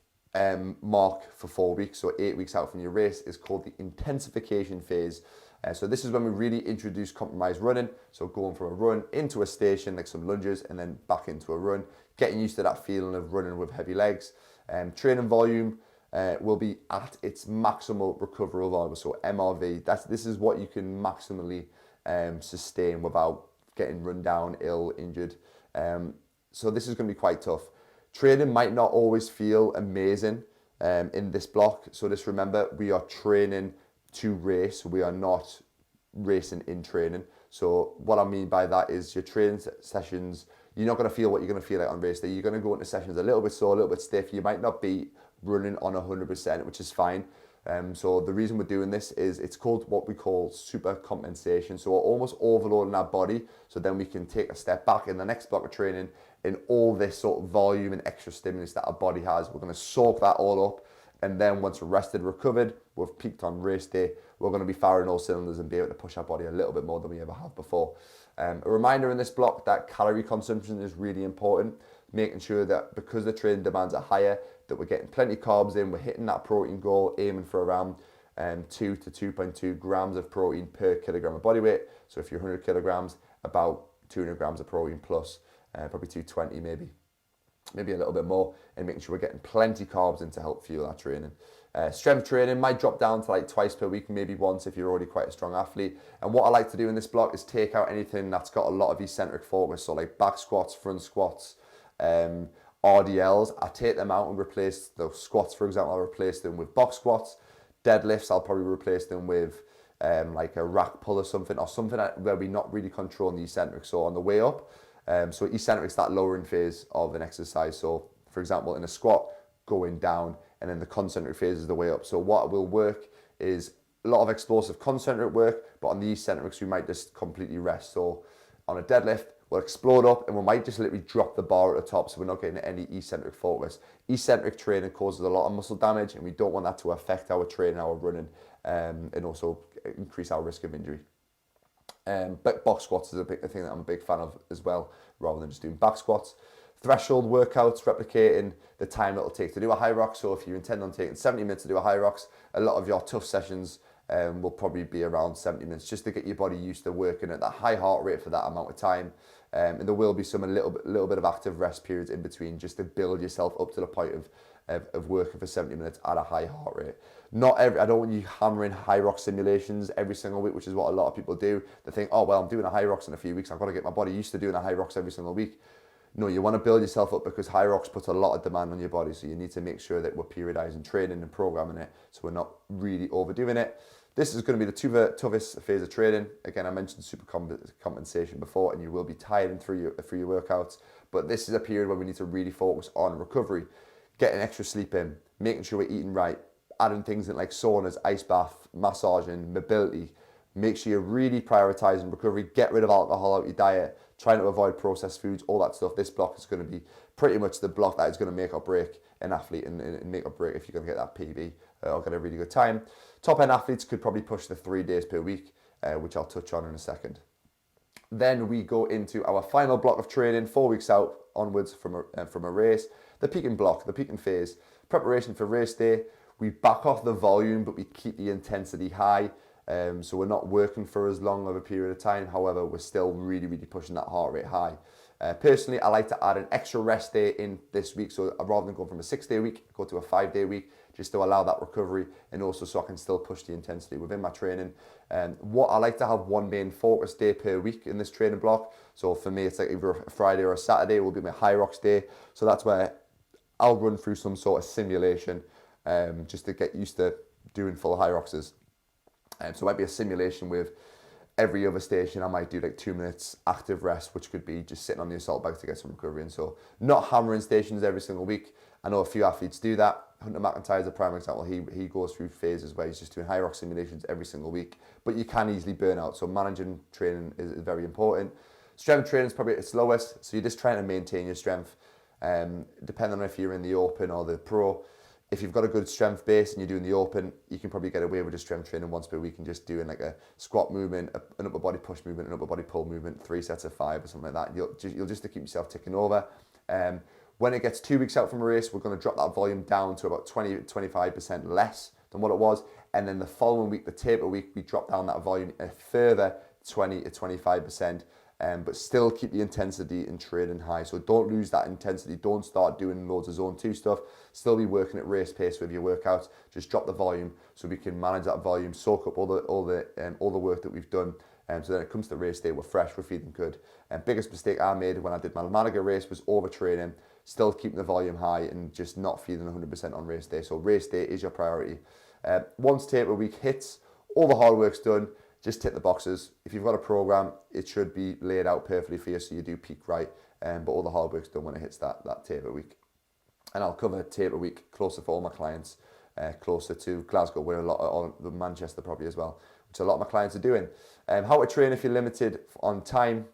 mark for 4 weeks, so 8 weeks out from your race, is called the intensification phase. So this is when we really introduce compromised running, so going from a run into a station, like some lunges, and then back into a run, getting used to that feeling of running with heavy legs. Training volume will be at its maximal recoverable volume, so MRV. This is what you can maximally sustain without getting run down, ill, injured. So this is going to be quite tough. Training might not always feel amazing in this block, so just remember, we are training to race. We are not racing in training. So what I mean by that is your training sessions, you're not going to feel what you're going to feel like on race day. You're going to go into sessions a little bit sore, a little bit stiff. You might not be running on 100%, which is fine. So the reason we're doing this is it's called what we call super compensation. So we're almost overloading our body, so then we can take a step back in the next block of training in all this sort of volume and extra stimulus that our body has. We're going to soak that all up, and then once we're rested, recovered, we've peaked on race day, we're going to be firing all cylinders and be able to push our body a little bit more than we ever have before. A reminder in this block that calorie consumption is really important, making sure that because the training demands are higher, that we're getting plenty of carbs in, we're hitting that protein goal, aiming for around 2 to 2.2 grams of protein per kilogram of body weight. So if you're 100 kilograms, about 200 grams of protein plus, probably 220 maybe a little bit more, and making sure we're getting plenty carbs in to help fuel our training. Strength training might drop down to like twice per week, maybe once if you're already quite a strong athlete. And what I like to do in this block is take out anything that's got a lot of eccentric focus, so like back squats, front squats, RDLs. I take them out and replace those squats, for example. I'll replace them with box squats. Deadlifts, I'll probably replace them with like a rack pull or something where we're not really controlling the eccentrics. So on the way up, so eccentrics, that lowering phase of an exercise. So for example, in a squat, going down, and then the concentric phase is the way up. So what will work is a lot of explosive concentric work, but on the eccentrics, we might just completely rest. So on a deadlift, we'll explode up and we might just literally drop the bar at the top, so we're not getting any eccentric focus. Eccentric training causes a lot of muscle damage, and we don't want that to affect our training, our running, and also increase our risk of injury. But box squats is a thing that I'm a big fan of as well, rather than just doing back squats. Threshold workouts, replicating the time it'll take to do a Hyrox. So if you intend on taking 70 minutes to do a Hyrox, a lot of your tough sessions will probably be around 70 minutes, just to get your body used to working at that high heart rate for that amount of time. And there will be a little bit of active rest periods in between, just to build yourself up to the point of working for 70 minutes at a high heart rate. I don't want you hammering Hyrox simulations every single week, which is what a lot of people do. They think, oh, well, I'm doing a Hyrox in a few weeks, I've got to get my body used to doing a Hyrox every single week. No, you want to build yourself up, because Hyrox puts a lot of demand on your body, so you need to make sure that we're periodizing training and programming it, so we're not really overdoing it. This is going to be the toughest phase of training. Again, I mentioned super compensation before, and you will be tired through your workouts, but this is a period where we need to really focus on recovery, getting extra sleep in, making sure we're eating right, adding things in like saunas, ice bath, massaging, mobility. Make sure you're really prioritizing recovery, get rid of alcohol out of your diet, trying to avoid processed foods, all that stuff. This block is going to be pretty much the block that is going to make or break an athlete, and make or break if you're going to get that PB or get a really good time. Top end athletes could probably push the 3 days per week, which I'll touch on in a second. Then we go into our final block of training, 4 weeks out onwards from a race. The peaking block, the peaking phase, preparation for race day. We back off the volume, but we keep the intensity high. So we're not working for as long of a period of time. However, we're still really, really pushing that heart rate high. Personally, I like to add an extra rest day in this week. So rather than go from a 6-day week, go to a 5-day week, just to allow that recovery, and also so I can still push the intensity within my training. What I like to have one main focus day per week in this training block. So for me, it's like either a Friday or a Saturday will be my Hyrox day. So that's where I'll run through some sort of simulation, just to get used to doing full Hyroxes. So it might be a simulation with every other station. I might do like 2 minutes active rest, which could be just sitting on the assault bike to get some recovery. And so not hammering stations every single week. I know a few athletes do that. Hunter McIntyre is a prime example. He goes through phases where he's just doing Hyrox simulations every single week, but you can easily burn out. So managing training is very important. Strength training is probably at its lowest. So you're just trying to maintain your strength, depending on if you're in the open or the pro. If you've got a good strength base and you're doing the open, you can probably get away with just strength training once per week and just doing like a squat movement, an upper body push movement, an upper body pull movement, 3 sets of 5 or something like that. You'll just to keep yourself ticking over. When it gets 2 weeks out from a race, we're going to drop that volume down to about 20-25% less than what it was. And then the following week, the taper week, we drop down that volume a further 20-25%. But still keep the intensity in training high. So don't lose that intensity. Don't start doing loads of zone 2 stuff. Still be working at race pace with your workouts. Just drop the volume so we can manage that volume, soak up all the work that we've done. So then it comes to race day, we're fresh, we're feeling good. Biggest mistake I made when I did my Malaga race was overtraining, still keeping the volume high and just not feeling 100% on race day. So race day is your priority. Once taper week hits, all the hard work's done. Just tick the boxes. If you've got a program, it should be laid out perfectly for you so you do peak right. But all the hard work's done when it hits that taper week. And I'll cover taper week closer for all my clients, closer to Glasgow, where a lot of the Manchester probably as well, which a lot of my clients are doing. How to train if you're limited on time.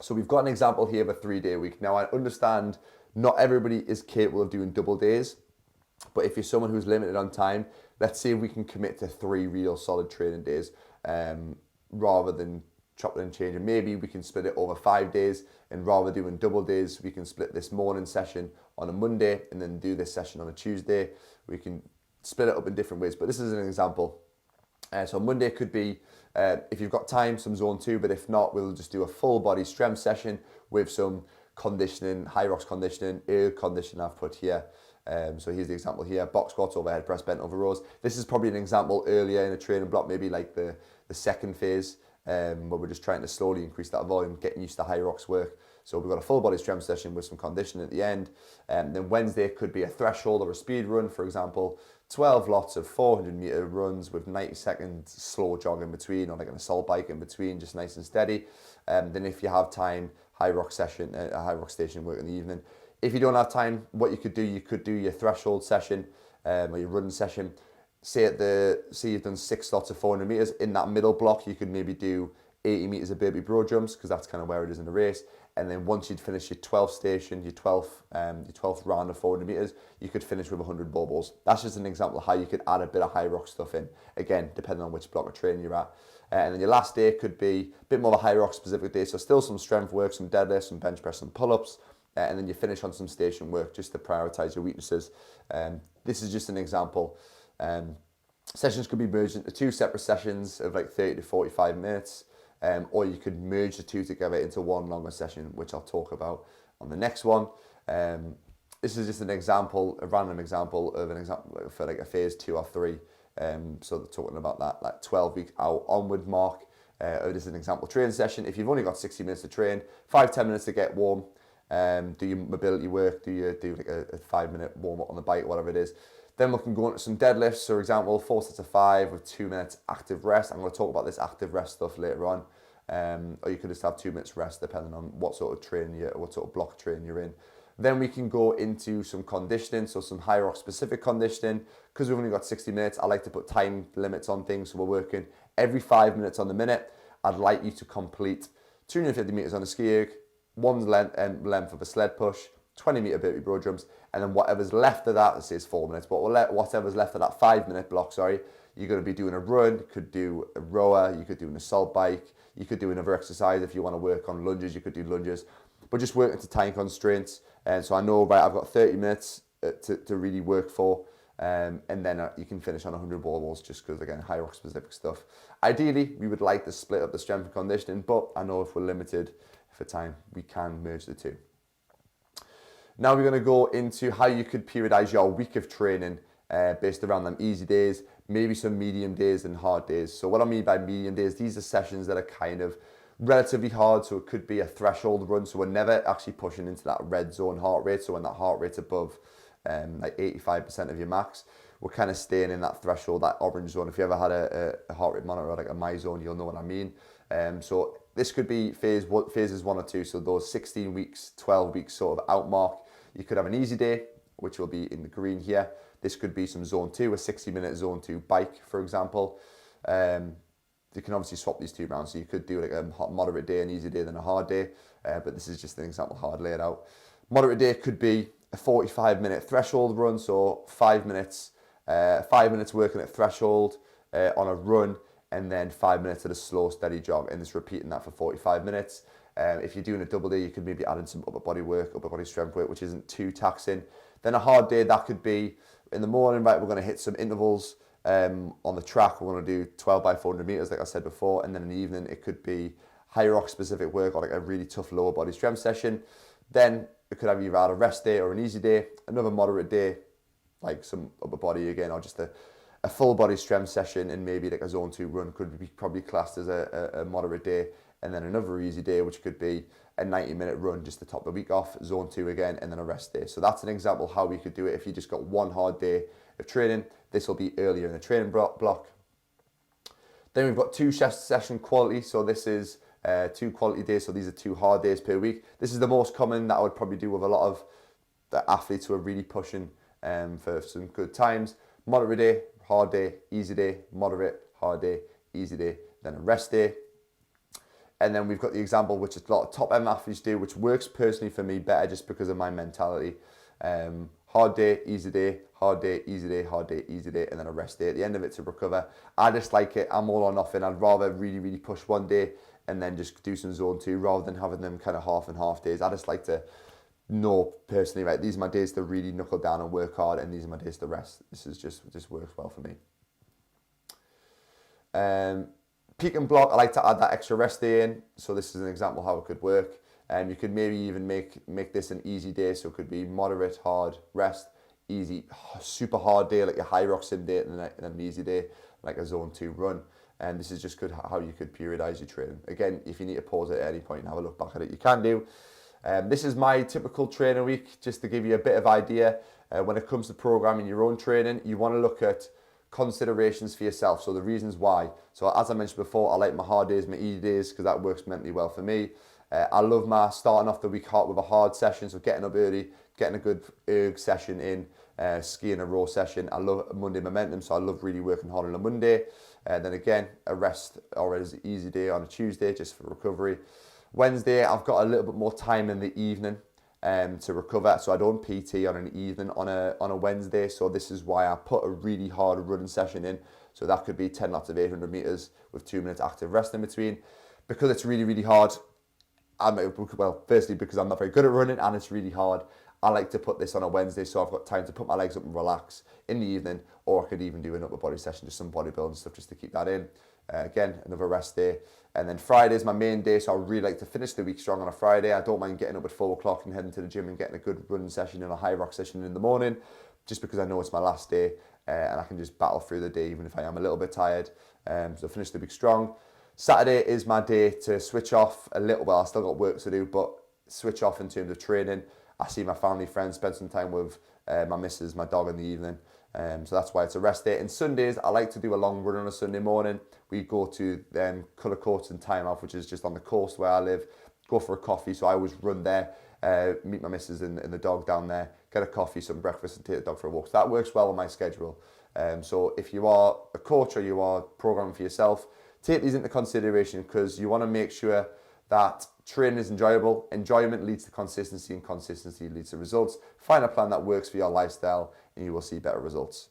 So we've got an example here of a 3-day week. Now I understand not everybody is capable of doing double days, but if you're someone who's limited on time, let's see if we can commit to 3 real solid training days rather than chopping and changing. Maybe we can split it over 5 days, and rather than doing double days, we can split this morning session on a Monday and then do this session on a Tuesday. We can split it up in different ways, but this is an example. So Monday could be, if you've got time, some zone 2, but if not, we'll just do a full body strength session with some conditioning, Hyrox conditioning, air conditioning I've put here. So here's the example here: box squats, overhead press, bent over rows. This is probably an example earlier in a training block, maybe like the second phase, where we're just trying to slowly increase that volume, getting used to Hyrox work. So we've got a full body strength session with some conditioning at the end. Then Wednesday could be a threshold or a speed run, for example, 12 lots of 400-meter runs with 90-second slow jog in between, or like an assault bike in between, just nice and steady. Then if you have time, Hyrox session, a Hyrox station work in the evening. If you don't have time, what you could do your threshold session or your running session. Say you've done 6 lots of 400 meters. In that middle block, you could maybe do 80 meters of burpee bro jumps, because that's kind of where it is in the race. And then once you'd finish your 12th station, your 12th round of 400 meters, you could finish with 100 ball balls. That's just an example of how you could add a bit of Hyrox stuff in. Again, depending on which block of training you're at. And then your last day could be a bit more of a Hyrox specific day. So still some strength work, some deadlifts, some bench press, some pull-ups. And then you finish on some station work just to prioritize your weaknesses. This is just an example. Sessions could be merged into 2 separate sessions of like 30 to 45 minutes. Or you could merge the 2 together into one longer session, which I'll talk about on the next one. This is just an example, a random example of an example for like a phase 2 or 3. So they're talking about that like 12-week out onward mark. This is an example training session. If you've only got 60 minutes to train, 5-10 minutes to get warm, do your mobility work, do like a 5-minute warm up on the bike, whatever it is. Then we can go into some deadlifts. For example, 4 sets of 5 with 2 minutes active rest. I'm going to talk about this active rest stuff later on. Or you could just have 2 minutes rest depending on what sort of training what sort of block training you're in. Then we can go into some conditioning, so some Hyrox specific conditioning. Because we've only got 60 minutes, I like to put time limits on things. So we're working every 5 minutes on the minute. I'd like you to complete 250 meters on a ski erg, one length of a sled push, 20-meter burpee bro jumps, and then whatever's left of that, this is 4 minutes, but whatever's left of that 5-minute block, you're going to be doing a run, you could do a rower, you could do an assault bike, you could do another exercise. If you want to work on lunges, you could do lunges, but just working to time constraints. And so I know, right, I've got 30 minutes to really work for, and then you can finish on 100 ball balls, just because, again, Hyrox specific stuff. Ideally, we would like to split up the strength and conditioning, but I know if we're limited for time, we can merge the 2. Now we're going to go into how you could periodize your week of training based around them easy days, maybe some medium days and hard days. So what I mean by medium days, these are sessions that are kind of relatively hard. So it could be a threshold run. So we're never actually pushing into that red zone heart rate. So when that heart rate's above like 85% of your max, we're kind of staying in that threshold, that orange zone. If you ever had a heart rate monitor, like a my zone, you'll know what I mean. So this could be phases 1 or 2. So those 16 weeks, 12 weeks sort of out mark. You could have an easy day, which will be in the green here. This could be some zone 2, a 60-minute zone 2 bike, for example. You can obviously swap these 2 rounds. So you could do like a moderate day, an easy day, then a hard day. But this is just an example hard laid out. Moderate day could be a 45-minute threshold run. So 5 minutes working at threshold on a run, and then 5 minutes at a slow, steady jog, and just repeating that for 45 minutes. If you're doing a double day, you could maybe add in some upper body work, upper body strength work, which isn't too taxing. Then a hard day, that could be in the morning, right, we're going to hit some intervals on the track. We're going to do 12 by 400 meters, like I said before. And then in the evening, it could be Hyrox specific work or like a really tough lower body strength session. Then it could have either a rest day or an easy day, another moderate day, like some upper body again, or just a full body strength session, and maybe like a zone 2 run could be probably classed as a moderate day, and then another easy day, which could be a 90-minute run just to top the week off, zone 2 again, and then a rest day. So that's an example how we could do it. If you just got one hard day of training, this will be earlier in the training block. Then we've got 2 session quality. So this is 2 quality days. So these are 2 hard days per week. This is the most common that I would probably do with a lot of the athletes who are really pushing for some good times. Moderate day, hard day, easy day, moderate, hard day, easy day, then a rest day. And then we've got the example, which a lot of top end athletes do, which works personally for me better just because of my mentality. Hard day, easy day, hard day, easy day, hard day, easy day, and then a rest day at the end of it to recover. I just like it. I'm all or nothing. I'd rather really, really push one day and then just do some zone 2 rather than having them kind of half and half days. I just like to know personally, right, these are my days to really knuckle down and work hard, and these are my days to rest. This is just works well for me. Peak and block, I like to add that extra rest day in. So this is an example how it could work. You could maybe even make this an easy day. So it could be moderate, hard, rest, easy, super hard day, like a Hyrox sim day, and then an easy day, like a zone 2 run. And this is just good how you could periodize your training. Again, if you need to pause it at any point and have a look back at it, you can do. This is my typical training week, just to give you a bit of idea. When it comes to programming your own training, you want to look at considerations for yourself. So the reasons why. So as I mentioned before, I like my hard days, my easy days, because that works mentally well for me. I love my starting off the week hard with a hard session, so getting up early, getting a good erg session in, skiing a raw session. I love Monday momentum, so I love really working hard on a Monday. Then again, a rest or an easy day on a Tuesday, just for recovery. Wednesday, I've got a little bit more time in the evening to recover, so I don't PT on an evening on a Wednesday. So this is why I put a really hard running session in. So that could be 10 laps of 800 meters with 2 minutes active rest in between. Because it's really, really hard, firstly because I'm not very good at running and it's really hard, I like to put this on a Wednesday so I've got time to put my legs up and relax in the evening, or I could even do an upper body session, just some bodybuilding stuff just to keep that in. Again, another rest day. And then Friday is my main day, so I really like to finish the week strong on a Friday. I don't mind getting up at 4 o'clock and heading to the gym and getting a good running session and a Hyrox session in the morning, just because I know it's my last day and I can just battle through the day even if I am a little bit tired. So finish the week strong. Saturday is my day to switch off a little. Well, I still got work to do, but switch off in terms of training. I see my family, friends, spend some time with my missus, my dog in the evening. So that's why it's a rest day. And Sundays, I like to do a long run on a Sunday morning. We go to Colour Courts and Time Off, which is just on the coast where I live, go for a coffee. So I always run there, meet my missus and the dog down there, get a coffee, some breakfast, and take the dog for a walk. So that works well on my schedule. So if you are a coach or you are programming for yourself, take these into consideration, because you want to make sure that training is enjoyable. Enjoyment leads to consistency, and consistency leads to results. Find a plan that works for your lifestyle and you will see better results.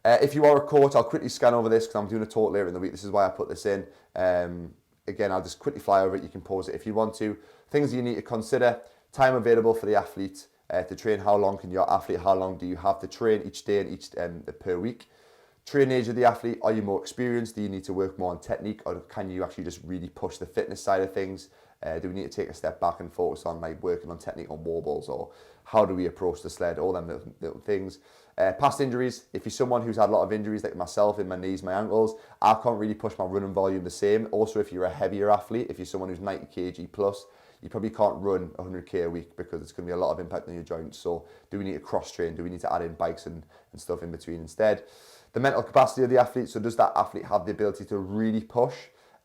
If you are a coach, I'll quickly scan over this because I'm doing a talk later in the week. This is why I put this in. Again, I'll just quickly fly over it. You can pause it if you want to. Things you need to consider: time available for the athlete to train. How long can your athlete, how long do you have to train each day and each per week? Training age of the athlete: are you more experienced? Do you need to work more on technique, or can you actually just really push the fitness side of things? Do we need to take a step back and focus on like working on technique on wall balls, or how do we approach the sled? All them little things. Past injuries: if you're someone who's had a lot of injuries like myself in my knees, my ankles, I can't really push my running volume the same. Also, if you're a heavier athlete, if you're someone who's 90 kg plus, you probably can't run 100k a week because it's going to be a lot of impact on your joints. So do we need to cross train? Do we need to add in bikes and stuff in between instead? The mental capacity of the athlete: so does that athlete have the ability to really push,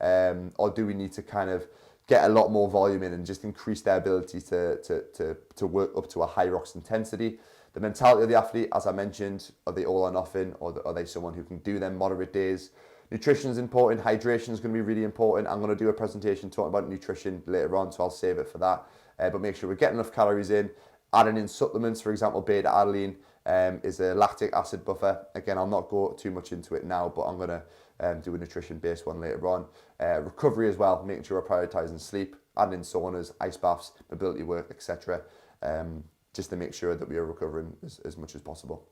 or do we need to kind of get a lot more volume in and just increase their ability to work up to a Hyrox intensity? The mentality of the athlete, as I mentioned: are they all or nothing, or are they someone who can do them moderate days? Nutrition is important. Hydration is going to be really important. I'm going to do a presentation talking about nutrition later on, so I'll save it for that. But make sure we're getting enough calories in, adding in supplements, for example, beta-alanine, is a lactic acid buffer. Again, I'll not go too much into it now, but I'm going to do a nutrition-based one later on. Recovery as well, making sure we're prioritising sleep, adding in saunas, ice baths, mobility work, etc. Just to make sure that we are recovering as much as possible.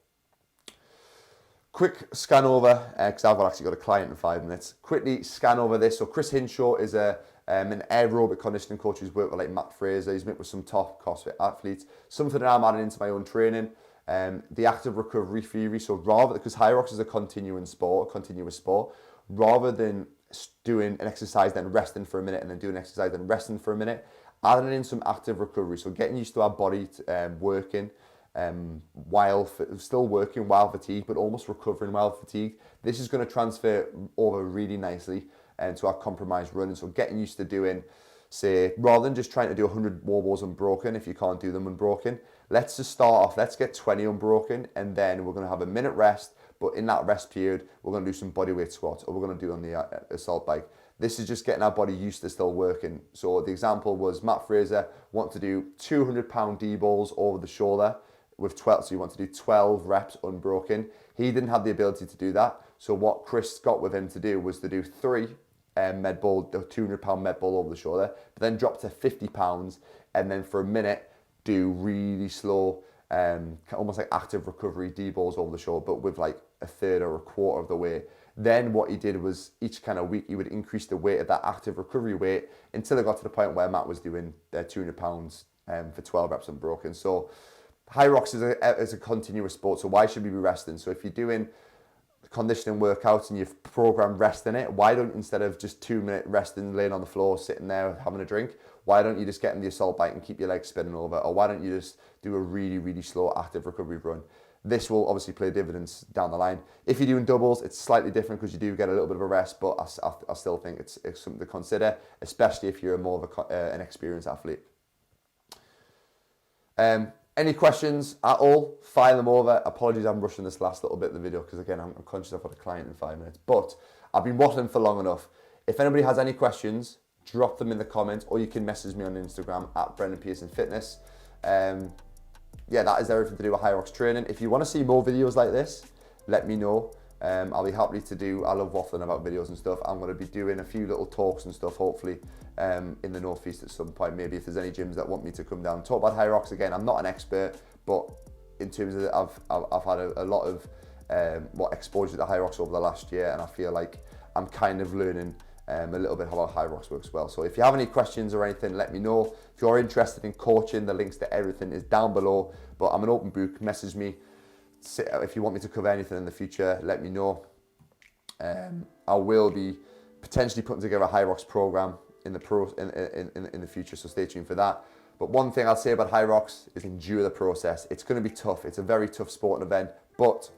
Quick scan over, because I've actually got a client in 5 minutes. Quickly scan over this. So Chris Hinshaw is an aerobic conditioning coach who's worked with like Matt Fraser. He's met with some top CrossFit athletes. Something that I'm adding into my own training. The active recovery theory. So rather, because Hyrox is a continuous sport, rather than doing an exercise then resting for a minute and then doing an exercise then resting for a minute, adding in some active recovery. So getting used to our body working. While still working while fatigued, but almost recovering while fatigued. This is going to transfer over really nicely to our compromised running. So getting used to doing, say, rather than just trying to do 100 wall balls unbroken, if you can't do them unbroken, let's just start off, let's get 20 unbroken, and then we're going to have a minute rest, but in that rest period, we're going to do some bodyweight squats, or we're going to do on the assault bike. This is just getting our body used to still working. So the example was Matt Fraser wanted to do 200-pound D-balls over the shoulder, with 12, so you want to do 12 reps unbroken. He didn't have the ability to do that. So what Chris got with him to do was to do 3 med ball, the 200-pound med ball over the shoulder, but then drop to 50 pounds, and then for a minute do really slow, almost like active recovery D-balls over the shoulder, but with like a third or a quarter of the weight. Then what he did was each kind of week he would increase the weight of that active recovery weight until it got to the point where Matt was doing 200 pounds for 12 reps unbroken. So Hyrox is a continuous sport, so why should we be resting? So if you're doing conditioning workouts and you've programmed rest in it, why don't, instead of just 2-minute resting, laying on the floor, sitting there having a drink, why don't you just get in the assault bike and keep your legs spinning over? Or why don't you just do a really, really slow active recovery run? This will obviously play dividends down the line. If you're doing doubles, it's slightly different because you do get a little bit of a rest, but I still think it's something to consider, especially if you're more of an experienced athlete. Any questions at all, fire them over. Apologies, I'm rushing this last little bit of the video because, again, I'm conscious I've got a client in 5 minutes. But I've been waffling for long enough. If anybody has any questions, drop them in the comments, or you can message me on Instagram at Brendan Pearson Fitness. Yeah, that is everything to do with Hyrox training. If you want to see more videos like this, let me know. I'll be happy to do. I love waffling about videos and stuff. I'm going to be doing a few little talks and stuff, hopefully, in the Northeast at some point. Maybe if there's any gyms that want me to come down and talk about Hyrox. Again, I'm not an expert, but in terms of I've had a lot of exposure to Hyrox over the last year, and I feel like I'm kind of learning a little bit how Hyrox works well. So if you have any questions or anything, let me know. If you're interested in coaching, the links to everything is down below. But I'm an open book. Message me. If you want me to cover anything in the future, let me know. I will be potentially putting together a Hyrox program in the future, so stay tuned for that. But one thing I'll say about Hyrox is endure the process. It's going to be tough. It's a very tough sporting event, but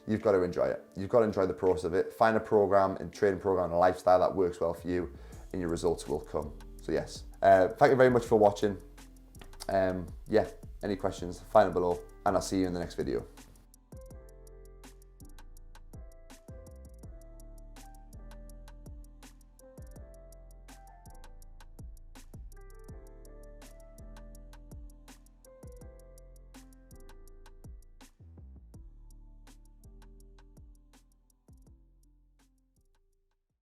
you've got to enjoy it. You've got to enjoy the process of it. Find a program and training program and a lifestyle that works well for you, and your results will come. So yes, thank you very much for watching. Yeah, any questions, find them below, and I'll see you in the next video.